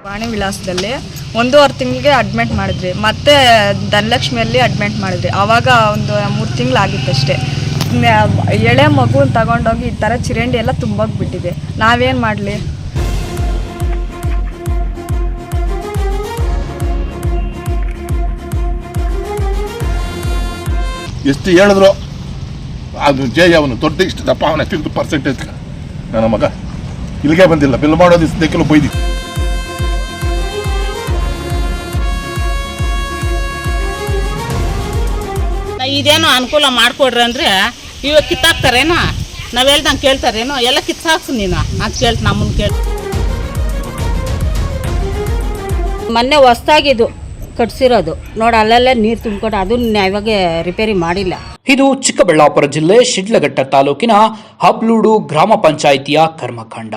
ವಾಣಿ ವಿಲಾಸದಲ್ಲಿ 1.5 ತಿಂಗಳಿಗೆ ಅಡ್ಮಿಟ್ ಮಾಡಿದ್ರಿ, ಮತ್ತೆ ಧನಲಕ್ಷ್ಮಿಯಲ್ಲಿ ಅಡ್ಮಿಟ್ ಮಾಡಿದ್ರಿ. ಆವಾಗ ಒಂದು 3 ತಿಂಗಳಾಗಿತ್ತಷ್ಟೇ. ಎಳೆ ಮಗುನ ತಗೊಂಡೋಗಿ ಈ ಥರ ಚಿರಂಡಿ ಎಲ್ಲ ತುಂಬೋಗ್ಬಿಟ್ಟಿದೆ. ನಾವೇನು ಮಾಡಲಿ? ಎಷ್ಟು ಹೇಳಿದ್ರು ಅದು ಅವನು ದೊಡ್ಡ ಇಷ್ಟು ದಪ್ಪ ಅವನ 50% ನನ್ನ ಮಗ ಇಲ್ಲಿಗೆ ಬಂದಿಲ್ಲ. ಬಿಲ್ ಮಾಡೋದು ಇಷ್ಟಕ್ಕೆಲ್ಲ ಬೈದಿ. ಇದೇನೋ ಅನುಕೂಲ ಮಾಡಿಕೊಡ್ರಿ ಅಂದರೆ ಇವಾಗ ಕಿತ್ತಾಕ್ತಾರೇನೋ, ನಾವು ಹೇಳ್ದಂಗೆ ಕೇಳ್ತಾರೇನೋ, ಎಲ್ಲ ಕಿತ್ತಾಕ್ಸು ನೀನು ಅಂತ ಕೇಳ್ತು ನಮ್ಮನ್ನು ಕೇಳಿ. ಮೊನ್ನೆ ಹೊಸ್ದಾಗಿದ್ದು ಕಟ್ಸಿರೋದು ನೋಡಿ, ಅಲ್ಲಲ್ಲೇ ನೀರು ತುಂಬಿಕೊಂಡು ಅದನ್ನ ಇವಾಗ ರಿಪೇರಿ ಮಾಡಿಲ್ಲ. ಇದು ಚಿಕ್ಕಬಳ್ಳಾಪುರ ಜಿಲ್ಲೆ ಶಿಡ್ಲಘಟ್ಟ ತಾಲೂಕಿನ ಹಬ್ಲೂಡು ಗ್ರಾಮ ಪಂಚಾಯಿತಿಯ ಕರ್ಮಕಾಂಡ.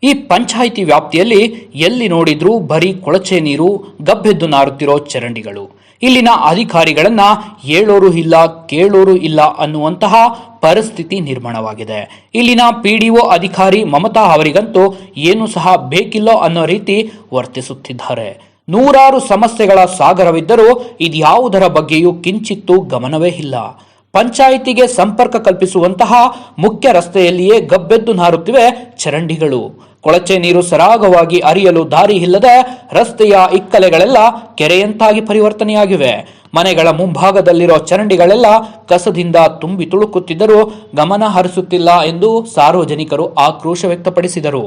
ಈ ಪಂಚಾಯಿತಿ ವ್ಯಾಪ್ತಿಯಲ್ಲಿ ಎಲ್ಲಿ ನೋಡಿದ್ರೂ ಬರೀ ಕೊಳಚೆ ನೀರು, ಗಬ್ಬೆದ್ದು ನಾರುತ್ತಿರೋ ಚರಂಡಿಗಳು. ಇಲ್ಲಿನ ಅಧಿಕಾರಿಗಳನ್ನ ಹೇಳೋರು ಇಲ್ಲ, ಕೇಳೋರು ಇಲ್ಲ ಅನ್ನುವಂತಹ ಪರಿಸ್ಥಿತಿ ನಿರ್ಮಾಣವಾಗಿದೆ. ಇಲ್ಲಿನ ಪಿಡಿಒ ಅಧಿಕಾರಿ ಮಮತಾ ಅವರಿಗಂತೂ ಏನು ಸಹ ಬೇಕಿಲ್ಲೋ ಅನ್ನೋ ರೀತಿ ವರ್ತಿಸುತ್ತಿದ್ದಾರೆ. ನೂರಾರು ಸಮಸ್ಯೆಗಳ ಸಾಗರವಿದ್ದರೂ ಇದ್ಯಾವುದರ ಬಗ್ಗೆಯೂ ಕಿಂಚಿತ್ತೂ ಗಮನವೇ ಇಲ್ಲ. ಪಂಚಾಯಿತಿಗೆ ಸಂಪರ್ಕ ಕಲ್ಪಿಸುವಂತಹ ಮುಖ್ಯ ರಸ್ತೆಯಲ್ಲಿಯೇ ಗಬ್ಬೆದ್ದು ನಾರುತ್ತಿವೆ ಚರಂಡಿಗಳು. ಕೊಳಚೆ ನೀರು ಸರಾಗವಾಗಿ ಹರಿಯಲು ದಾರಿ ಇಲ್ಲದೆ ರಸ್ತೆಯ ಇಕ್ಕಲೆಗಳೆಲ್ಲ ಕೆರೆಯಂತಾಗಿ ಪರಿವರ್ತನೆಯಾಗಿವೆ. ಮನೆಗಳ ಮುಂಭಾಗದಲ್ಲಿರೋ ಚರಂಡಿಗಳೆಲ್ಲ ಕಸದಿಂದ ತುಂಬಿ ತುಳುಕುತ್ತಿದ್ದರೂ ಗಮನ ಹರಿಸುತ್ತಿಲ್ಲ ಎಂದು ಸಾರ್ವಜನಿಕರು ಆಕ್ರೋಶ ವ್ಯಕ್ತಪಡಿಸಿದರು.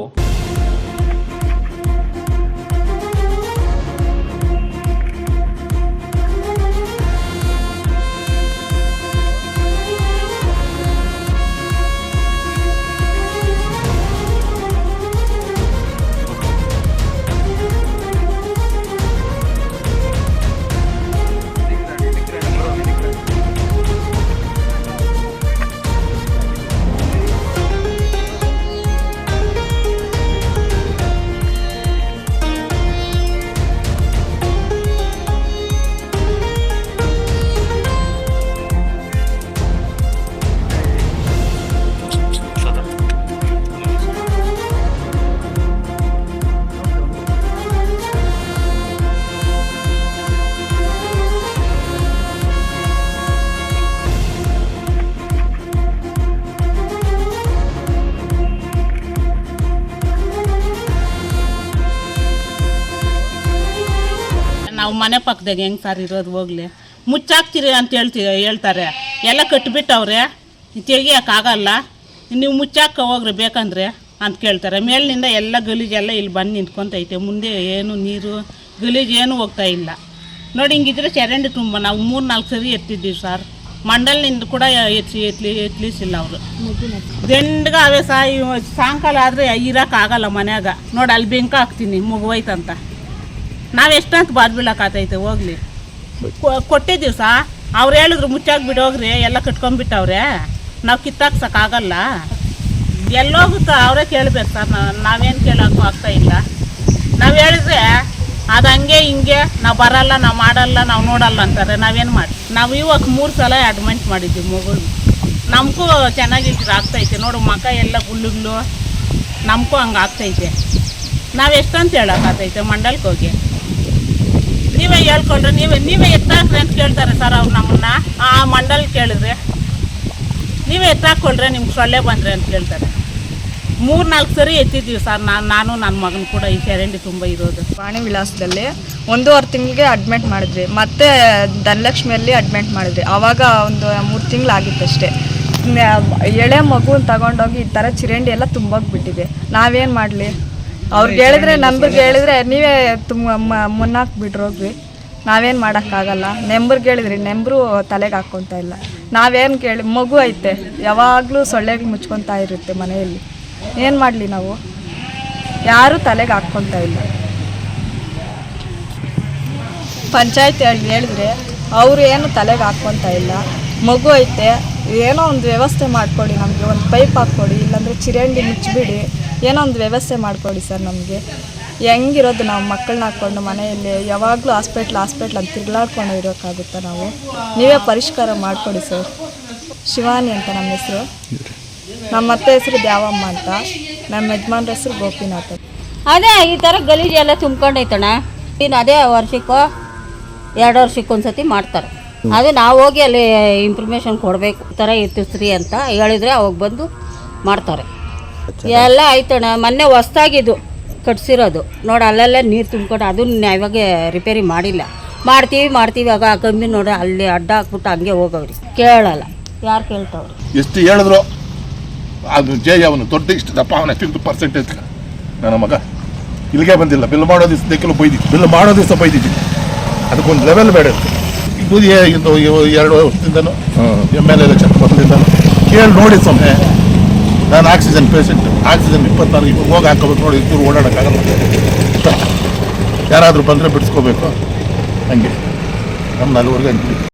ನಾವು ಮನೆ ಪಕ್ಕದಾಗ ಹೆಂಗೆ ಸರ್ ಇರೋದು, ಹೋಗ್ಲಿ ಮುಚ್ಚಾಕ್ತೀರಿ ಅಂತ ಹೇಳ್ತಾರೆ. ಎಲ್ಲ ಕಟ್ಟಿಬಿಟ್ಟವ್ರೆ, ತೆಗಿಯೋಕ್ಕಾಗಲ್ಲ, ನೀವು ಮುಚ್ಚಾಕ ಹೋಗ್ರಿ ಬೇಕಂದ್ರೆ ಅಂತ ಕೇಳ್ತಾರೆ. ಮೇಲಿನಿಂದ ಎಲ್ಲ ಗಲೀಜೆಲ್ಲ ಇಲ್ಲಿ ಬಂದು ನಿಂತ್ಕೊತೈತೆ. ಮುಂದೆ ಏನು ನೀರು ಗಲೀಜು ಏನು ಹೋಗ್ತಾ ಇಲ್ಲ ನೋಡಿ. ಹಿಂಗಿದ್ರೆ ಚರಂಡಿ ತುಂಬ ನಾವು 3-4 ಸರಿ ಎತ್ತಿದ್ದೀವಿ ಸರ್. ಮಂಡಲ್ನಿಂದ ಕೂಡ ಎತ್ತಲಿಸಿಲ್ಲ ಅವರು. ದಂಡ್ಗ ಅವೇ ಸಾಯಂಕಾಲ ಆದರೆ ಇರೋಕ್ಕಾಗಲ್ಲ ಮನ್ಯಾಗ. ನೋಡಿ ಅಲ್ಲಿ ಬೆಂಕ ಹಾಕ್ತೀನಿ ಮುಗುವೈತಂತ. ನಾವು ಎಷ್ಟಂತ ಬಾದ್ ಬೀಳಕ್ಕಾತೈತೆ ಹೋಗ್ಲಿ. ಕೊಟ್ಟಿದ್ದೀವಿ ಸಾ, ಅವ್ರು ಹೇಳಿದ್ರು ಮುಚ್ಚಾಕ್ ಬಿಡೋಗ್ರಿ, ಎಲ್ಲ ಕಟ್ಕೊಂಡ್ಬಿಟ್ಟವ್ರೆ, ನಾವು ಕಿತ್ತಾಕ್ಸೋಕ್ಕಾಗಲ್ಲ. ಎಲ್ಲೋಗುತ್ತಾ ಅವರೇ ಕೇಳಬೇಕು ಸರ್. ನಾವೇನು ಕೇಳೋಕ್ಕೂ ಆಗ್ತಾ ಇಲ್ಲ. ನಾವು ಹೇಳಿದ್ರೆ ಅದು ಹಂಗೆ ಹಿಂಗೆ, ನಾವು ಬರಲ್ಲ, ನಾವು ಮಾಡಲ್ಲ, ನಾವು ನೋಡಲ್ಲ ಅಂತಾರೆ. ನಾವೇನು ಮಾಡಿ? ನಾವು ಇವಾಗ 3 ಸಲ ಅಡ್ಮಿಟ್ ಮಾಡಿದ್ದೀವಿ ಮಗಳು. ನಮಗೂ ಚೆನ್ನಾಗಿ ಆಗ್ತೈತೆ ನೋಡು, ಮಕ ಎಲ್ಲ ಗುಳ್ಳುಗಳು, ನಮಗೂ ಹಂಗೆ ಆಗ್ತೈತೆ. ನಾವು ಎಷ್ಟಂತ ಹೇಳೋಕ್ಕಾಗ್ತೈತೆ ಮಂಡಲಕ್ಕೆ ಹೋಗಿ? ನೀವೇ ಹೇಳ್ಕೊಂಡ್ರೆ ನೀವೇ ಎತ್ತಾಕ್ರಿ ಅಂತ ಕೇಳ್ತಾರೆ ಸರ್ ಅವ್ರು ನಮ್ಮನ್ನ. ಆ ಮಂಡಲ್ ಕೇಳಿದ್ರೆ ನೀವೇ ಎತ್ತಾಕ್ಕೊಳ್ರೆ ನಿಮ್ಗೆ ಸೊಳ್ಳೆ ಬಂದರೆ ಅಂತ ಕೇಳ್ತಾರೆ. 3-4 ಸರಿ ಎತ್ತಿದ್ದೀವಿ ಸರ್. ನಾನು ನನ್ನ ಮಗನ ಕೂಡ ಈ ಚರಂಡಿ ತುಂಬ ಇರೋದು. ವಾಣಿ ವಿಲಾಸದಲ್ಲಿ 1.5 ತಿಂಗಳಿಗೆ ಅಡ್ಮಿಟ್ ಮಾಡಿದ್ರಿ, ಮತ್ತೆ ಧನಲಕ್ಷ್ಮಿಯಲ್ಲಿ ಅಡ್ಮಿಟ್ ಮಾಡಿದ್ರಿ. ಆವಾಗ ಒಂದು 3 ತಿಂಗಳಾಗಿತ್ತಷ್ಟೇ. ಎಳೆ ಮಗುನ ತಗೊಂಡೋಗಿ ಈ ಥರ ಚಿರಂಡಿ ಎಲ್ಲ ತುಂಬೋಗ್ಬಿಟ್ಟಿದೆ. ನಾವೇನು ಮಾಡಲಿ? ಅವ್ರಿಗೆ ಹೇಳಿದ್ರೆ ನಂಬರ್ಗೆ ಹೇಳಿದ್ರೆ ನೀವೇ ಮುನ್ನಾಕ್ ಬಿಡ್ರೋಗ್ರಿ, ನಾವೇನು ಮಾಡೋಕ್ಕಾಗಲ್ಲ. ನೆಂಬರ್ಗೆ ಹೇಳಿದ್ರಿ, ನೆಂಬರು ತಲೆಗೆ ಹಾಕ್ಕೊತಾ ಇಲ್ಲ. ನಾವೇನು ಕೇಳಿ, ಮಗು ಐತೆ, ಯಾವಾಗಲೂ ಸೊಳ್ಳೆಗೆ ಮುಚ್ಕೊತಾ ಇರುತ್ತೆ ಮನೆಯಲ್ಲಿ. ಏನು ಮಾಡಲಿ ನಾವು? ಯಾರೂ ತಲೆಗೆ ಹಾಕ್ಕೊತಾ ಇಲ್ಲ. ಪಂಚಾಯತ್ ಹೇಳಿದ್ರೆ ಅವರು ಏನು ತಲೆಗೆ ಹಾಕ್ಕೊತಾ ಇಲ್ಲ. ಮಗು ಐತೆ, ಏನೋ ಒಂದು ವ್ಯವಸ್ಥೆ ಮಾಡಿಕೊಡಿ ನಮಗೆ, ಒಂದು ಪೈಪ್ ಹಾಕ್ಕೊಡಿ, ಇಲ್ಲಾಂದರೆ ಚಿರಂಡಿ ಮುಚ್ಚಿಬಿಡಿ, ಏನೋ ಒಂದು ವ್ಯವಸ್ಥೆ ಮಾಡಿಕೊಡಿ ಸರ್. ನಮಗೆ ಹೆಂಗಿರೋದು ನಾವು ಮಕ್ಕಳನ್ನ ಹಾಕ್ಕೊಂಡು ಮನೆಯಲ್ಲಿ ಯಾವಾಗಲೂ ಹಾಸ್ಪಿಟ್ಲ್ ಅಂತ ತಿರುಗಾಡ್ಕೊಂಡು ಇರೋಕ್ಕಾಗುತ್ತಾ ನಾವು? ನೀವೇ ಪರಿಷ್ಕಾರ ಮಾಡಿಕೊಡಿ ಸರ್. ಶಿವಾನಿ ಅಂತ ನಮ್ಮ ಹೆಸರು. ನಮ್ಮ ಅತ್ತೆ ಹೆಸರು ದ್ಯಾವಮ್ಮ ಅಂತ, ನಮ್ಮ ಯಜಮಾನ್ರ ಹೆಸರು ಗೋಪಿನಾಥ್. ಅದೇ ಈ ಥರ ಗಲೀಜು ಎಲ್ಲ ತುಂಬ್ಕೊಂಡೈತಣ್ಣ. ಇನ್ನು ಅದೇ ವರ್ಷಕ್ಕೋ 2 ವರ್ಷಕ್ಕೊಂದ್ಸತಿ ಮಾಡ್ತಾರೆ. ಅದು ನಾವು ಹೋಗಿ ಅಲ್ಲಿ ಇನ್ಫಾರ್ಮೇಷನ್ ಕೊಡಬೇಕು, ಈ ಥರ ಇರ್ತಿಸ್ರಿ ಅಂತ ಹೇಳಿದರೆ ಅವಾಗ ಬಂದು ಮಾಡ್ತಾರೆ. ಎಲ್ಲ ಆಯ್ತಣ್ಣ. ಮೊನ್ನೆ ಹೊಸ್ದಾಗಿದ್ದು ಕಟ್ಸಿರೋದು ನೋಡಿ, ಅಲ್ಲೆಲ್ಲ ನೀರು ತುಂಬ್ಕೊಂಡು ಅದನ್ನ ಇವಾಗ ರಿಪೇರಿ ಮಾಡಿಲ್ಲ. ಮಾಡ್ತೀವಿ ಆಗ ಕಮ್ಮಿ ನೋಡಿ ಅಲ್ಲಿ ಅಡ್ಡ ಹಾಕ್ಬಿಟ್ಟು ಹಂಗೆ ಹೋಗವ್ರಿ. ಕೇಳಲ್ಲ, ಯಾರು ಕೇಳ್ತಾವ್ರಿ? ಎಷ್ಟು ಹೇಳಿದ್ರು ಅದು ಅವನು ದೊಡ್ಡ ಇಷ್ಟು ದಪ್ಪ ಅವನ 50% ನನ್ನ ಮಗ ಇಲ್ಲಿಗೆ ಬಂದಿಲ್ಲ. ಬಿಲ್ ಮಾಡೋ ದಿವಸಕ್ಕೆಲ್ಲ ಬೈದಿದ್ದೀನಿ. ಅದಕ್ಕೊಂದು ಲೆವೆಲ್ ಬೇಡ. ಇದು 2 ವರ್ಷದಿಂದನೂ ML ಎಲೆಕ್ಷನ್ ಮೊದಲಿಂದನೂ ಕೇಳಿ ನೋಡಿ ಸಮಯ. ನಾನು ಆಕ್ಸಿಜನ್ ಪೇಷೆಂಟ್, ಆಕ್ಸಿಜನ್ 24 ಹೋಗಿ ಹಾಕೋಬೇಕು ನೋಡಿ, ಇಬ್ಬರು ಓಡಾಡೋಕ್ಕಾಗಲ್ಲ. ಯಾರಾದರೂ ಬಂದರೆ ಬಿಡಿಸ್ಕೋಬೇಕು. ಹಂಗೆ ನಮ್ಮ 4 ಹಂಗೆ